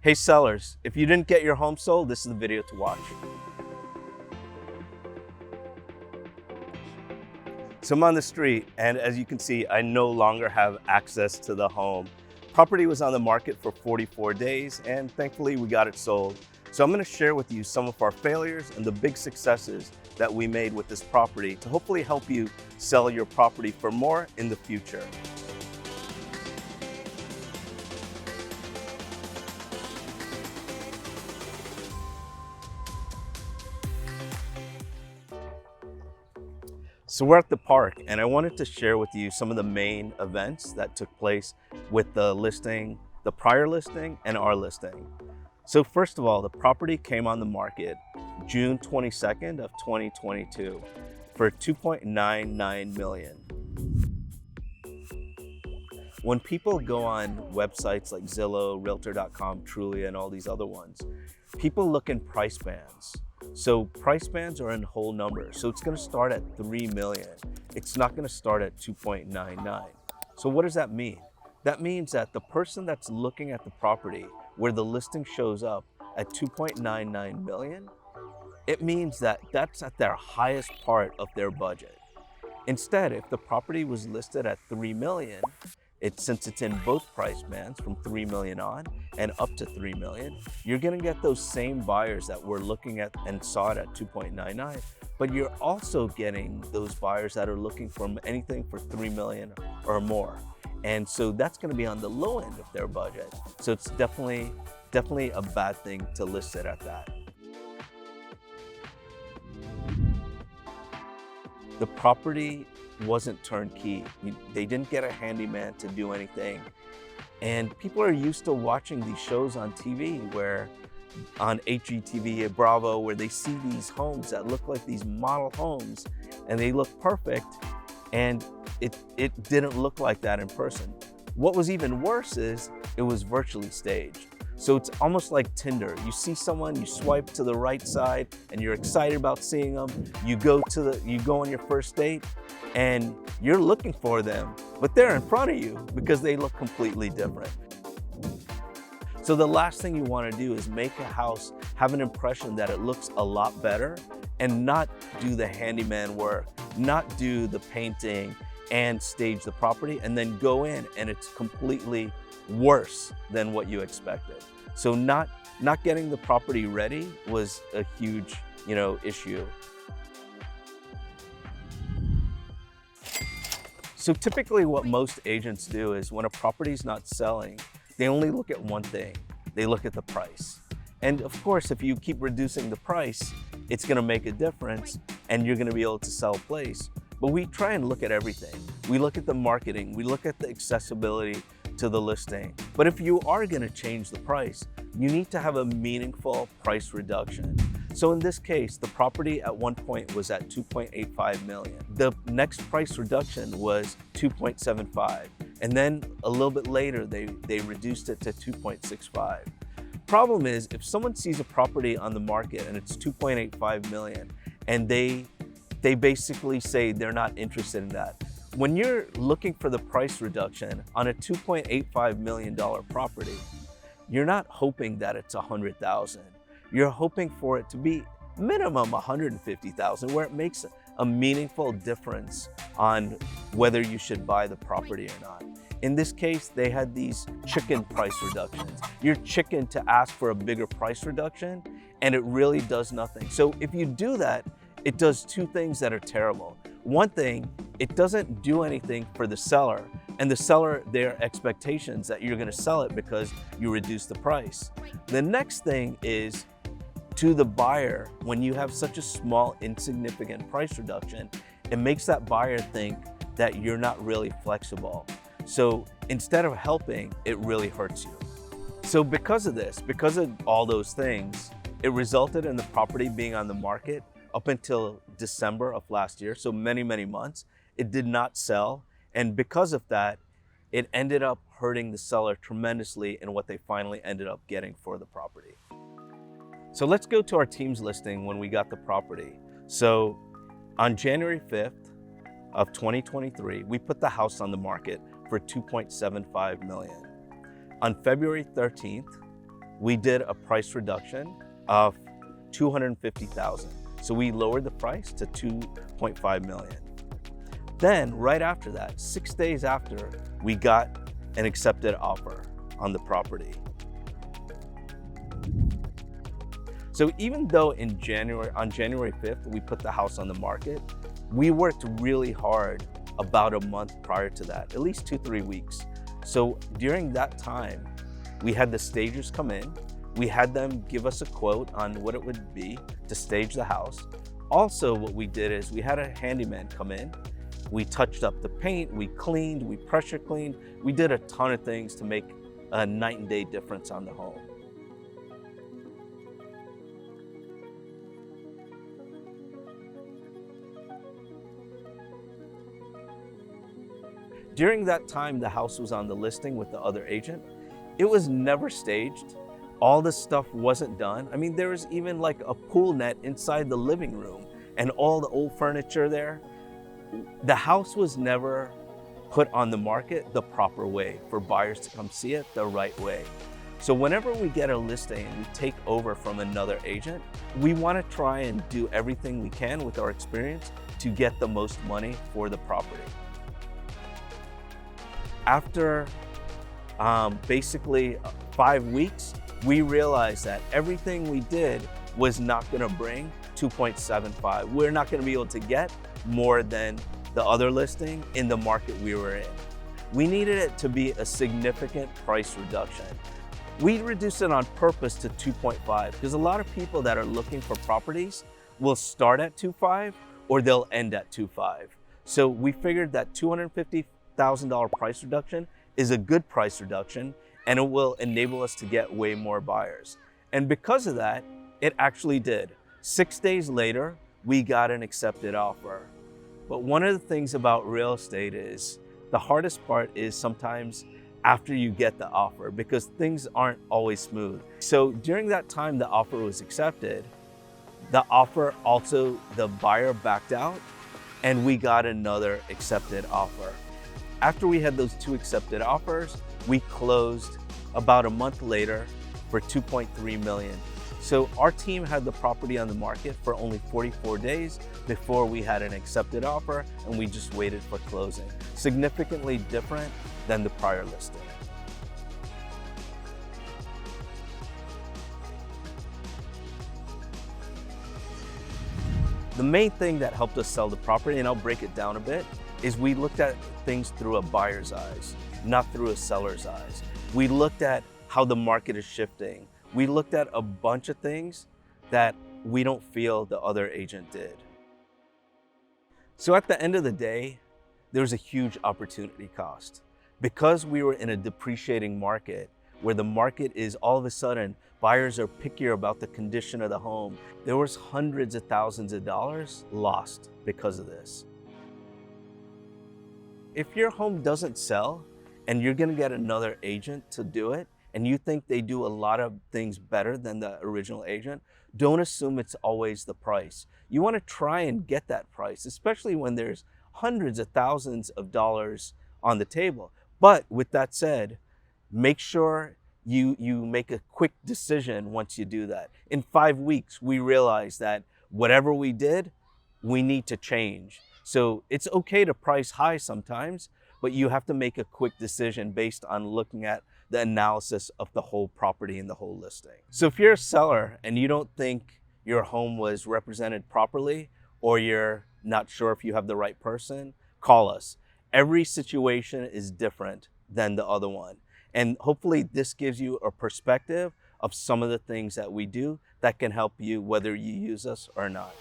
Hey sellers, if you didn't get your home sold, this is the video to watch. So I'm on the street, and as you can see, I no longer have access to the home. Property was on the market for 44 days, and thankfully we got it sold. So I'm going to share with you some of our failures and the big successes that we made with this property to hopefully help you sell your property for more in the future. So we're at the park, and I wanted to share with you some of the main events that took place with the listing, the prior listing, and our listing. So first of all, the property came on the market June 22nd of 2022 for $2.99 million. When people go on websites like Zillow, Realtor.com, Trulia, and all these other ones, people look in price bands. So price bands are in whole numbers. So it's going to start at 3 million. It's not going to start at 2.99. So what does that mean? That means that the person that's looking at the property where the listing shows up at 2.99 million, it means that that's at their highest part of their budget. Instead, if the property was listed at 3 million, since it's in both price bands from 3 million on and up to 3 million, you're gonna get those same buyers that were looking at and saw it at 2.99, but you're also getting those buyers that are looking for anything for 3 million or more. And so that's gonna be on the low end of their budget. So it's definitely a bad thing to list it at that. The property wasn't turnkey. They didn't get a handyman to do anything. And people are used to watching these shows on TV where on HGTV, Bravo, where they see these homes that look like these model homes and they look perfect, and it didn't look like that in person. What was even worse is it was virtually staged. So it's almost like Tinder. You see someone, you swipe to the right side and you're excited about seeing them. You go on your first date and you're looking for them, but they're in front of you because they look completely different. So the last thing you want to do is make a house have an impression that it looks a lot better and not do the handyman work, not do the painting and stage the property and then go in and it's completely worse than what you expected. So not getting the property ready was a huge, issue. So typically what most agents do is when a property is not selling, they only look at one thing. They look at the price. And of course, if you keep reducing the price, it's gonna make a difference and you're gonna be able to sell a place. But we try and look at everything. We look at the marketing, we look at the accessibility to the listing. But if you are gonna change the price, you need to have a meaningful price reduction. So in this case, the property at one point was at 2.85 million. The next price reduction was 2.75. And then a little bit later, they reduced it to 2.65. Problem is, if someone sees a property on the market and it's 2.85 million, and they basically say they're not interested in that. When you're looking for the price reduction on a $2.85 million property, you're not hoping that it's 100,000. You're hoping for it to be minimum 150,000, where it makes a meaningful difference on whether you should buy the property or not. In this case, they had these chicken price reductions. You're chicken to ask for a bigger price reduction, and it really does nothing. So if you do that, it does two things that are terrible. One thing, it doesn't do anything for the seller, and the seller, their expectations that you're gonna sell it because you reduce the price. The next thing is, to the buyer, when you have such a small, insignificant price reduction, it makes that buyer think that you're not really flexible. So instead of helping, it really hurts you. So because of this, because of all those things, it resulted in the property being on the market up until December of last year, so many, many months. It did not sell, and because of that, it ended up hurting the seller tremendously in what they finally ended up getting for the property. So let's go to our team's listing when we got the property. So on January 5th of 2023, we put the house on the market for $2.75 million. On February 13th, we did a price reduction of $250,000. So we lowered the price to $2.5 million. Then right after that, 6 days after, we got an accepted offer on the property. So even though on January 5th, we put the house on the market, we worked really hard about a month prior to that, at least 2-3 weeks. So during that time, we had the stagers come in. We had them give us a quote on what it would be to stage the house. Also, what we did is we had a handyman come in. We touched up the paint, we cleaned, we pressure cleaned. We did a ton of things to make a night and day difference on the home. During that time, the house was on the listing with the other agent. It was never staged. All the stuff wasn't done. I mean, there was even like a pool net inside the living room and all the old furniture there. The house was never put on the market the proper way for buyers to come see it the right way. So whenever we get a listing and we take over from another agent, we want to try and do everything we can with our experience to get the most money for the property. After basically 5 weeks, we realized that everything we did was not going to bring 2.75. We're not going to be able to get more than the other listing in the market we were in. We needed it to be a significant price reduction. We reduced it on purpose to 2.5 because a lot of people that are looking for properties will start at 2.5 or they'll end at 2.5. So we figured that $250,000 price reduction is a good price reduction and it will enable us to get way more buyers. And because of that, it actually did. 6 days later, we got an accepted offer. But one of the things about real estate is the hardest part is sometimes after you get the offer because things aren't always smooth. So during that time the offer was accepted, the offer also, the buyer backed out and we got another accepted offer. After we had those 2 accepted offers, we closed about a month later for $2.3 million. So our team had the property on the market for only 44 days before we had an accepted offer and we just waited for closing. Significantly different than the prior listing. The main thing that helped us sell the property, and I'll break it down a bit, is we looked at things through a buyer's eyes, not through a seller's eyes. We looked at how the market is shifting. We looked at a bunch of things that we don't feel the other agent did. So at the end of the day, there was a huge opportunity cost. Because we were in a depreciating market, where the market is all of a sudden, buyers are pickier about the condition of the home, there was hundreds of thousands of dollars lost because of this. If your home doesn't sell and you're gonna get another agent to do it, and you think they do a lot of things better than the original agent, don't assume it's always the price. You wanna try and get that price, especially when there's hundreds of thousands of dollars on the table. But with that said, make sure you make a quick decision once you do that. In 5 weeks, we realized that whatever we did, we need to change. So it's okay to price high sometimes, but you have to make a quick decision based on looking at the analysis of the whole property and the whole listing. So if you're a seller and you don't think your home was represented properly, or you're not sure if you have the right person, call us. Every situation is different than the other one. And hopefully this gives you a perspective of some of the things that we do that can help you whether you use us or not.